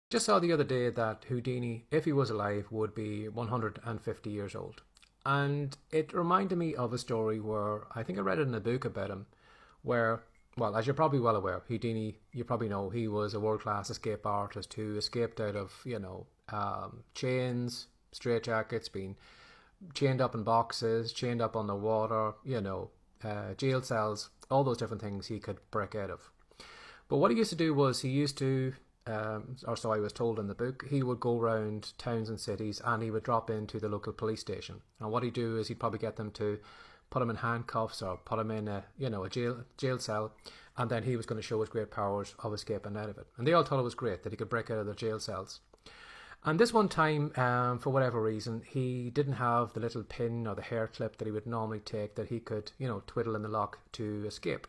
Just saw the other day that Houdini, if he was alive, would be 150 years old. And it reminded me of a story where I think I read it in a book about him, where, well, as you're probably well aware, Houdini, you probably know, he was a world-class escape artist who escaped out of, chains, straitjackets, being chained up in boxes, chained up on the water, jail cells, all those different things he could break out of. But what he used to do was he used to or so I was told in the book, he would go around towns and cities and he would drop into the local police station. And what he'd do is he'd probably get them to put him in handcuffs or put him in a jail cell, and then he was going to show his great powers of escaping out of it. And they all thought it was great that he could break out of their jail cells. And this one time, for whatever reason, he didn't have the little pin or the hair clip that he would normally take that he could, twiddle in the lock to escape.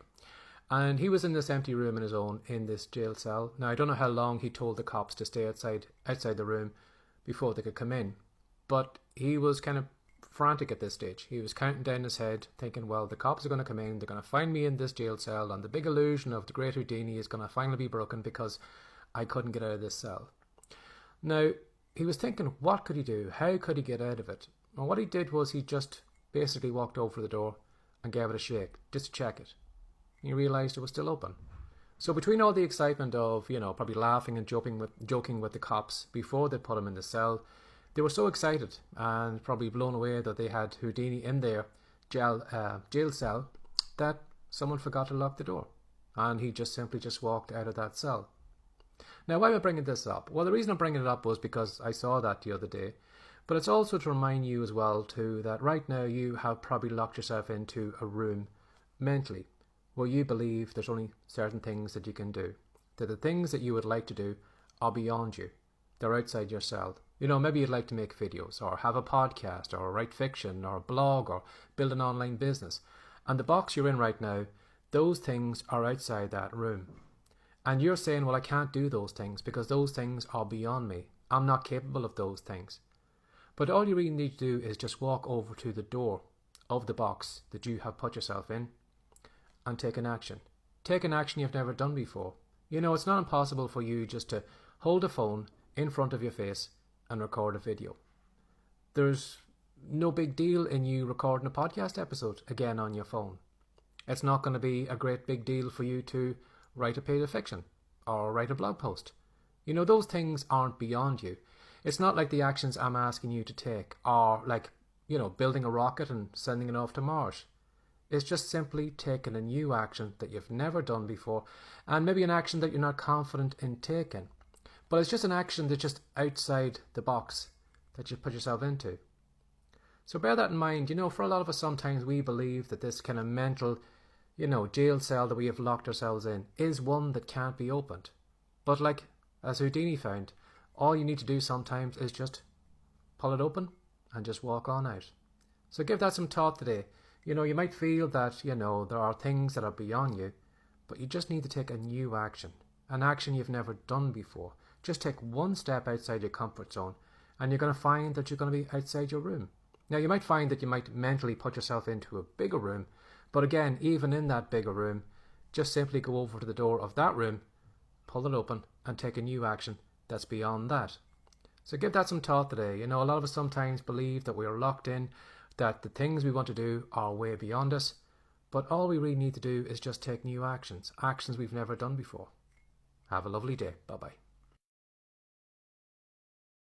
And he was in this empty room in this jail cell. Now, I don't know how long he told the cops to stay outside the room before they could come in. But he was kind of frantic at this stage. He was counting down his head, thinking, well, the cops are going to come in, they're going to find me in this jail cell, and the big illusion of the great Houdini is going to finally be broken because I couldn't get out of this cell. Now, he was thinking, what could he do? How could he get out of it? And what he did was he just basically walked over to the door and gave it a shake, just to check it. He realised it was still open. So between all the excitement of, probably laughing and joking with the cops before they put him in the cell, they were so excited and probably blown away that they had Houdini in their jail cell that someone forgot to lock the door. And he just simply walked out of that cell. Now, why am I bringing this up? Well, the reason I'm bringing it up was because I saw that the other day. But it's also to remind you as well, too, that right now you have probably locked yourself into a room mentally, where you believe there's only certain things that you can do. That the things that you would like to do are beyond you. They're outside your cell. Maybe you'd like to make videos or have a podcast or write fiction or blog or build an online business. And the box you're in right now, those things are outside that room. And you're saying, well, I can't do those things because those things are beyond me. I'm not capable of those things. But all you really need to do is just walk over to the door of the box that you have put yourself in and take an action. Take an action you've never done before. It's not impossible for you just to hold a phone in front of your face and record a video. There's no big deal in you recording a podcast episode again on your phone. It's not going to be a great big deal for you to write a page of fiction or write a blog post. Those things aren't beyond you. It's not like the actions I'm asking you to take are like, building a rocket and sending it off to Mars. It's just simply taking a new action that you've never done before, and maybe an action that you're not confident in taking. But it's just an action that's just outside the box that you put yourself into. So bear that in mind. For a lot of us, sometimes we believe that this kind of mental, jail cell that we have locked ourselves in is one that can't be opened. But like, as Houdini found, all you need to do sometimes is just pull it open and just walk on out. So give that some thought today. You might feel that, there are things that are beyond you, but you just need to take a new action, an action you've never done before. Just take one step outside your comfort zone, and you're going to find that you're going to be outside your room. Now, you might find that you might mentally put yourself into a bigger room, but again, even in that bigger room, just simply go over to the door of that room, pull it open, and take a new action that's beyond that. So give that some thought today. A lot of us sometimes believe that we are locked in, that the things we want to do are way beyond us, but all we really need to do is just take new actions we've never done before. Have a lovely day. Bye-bye.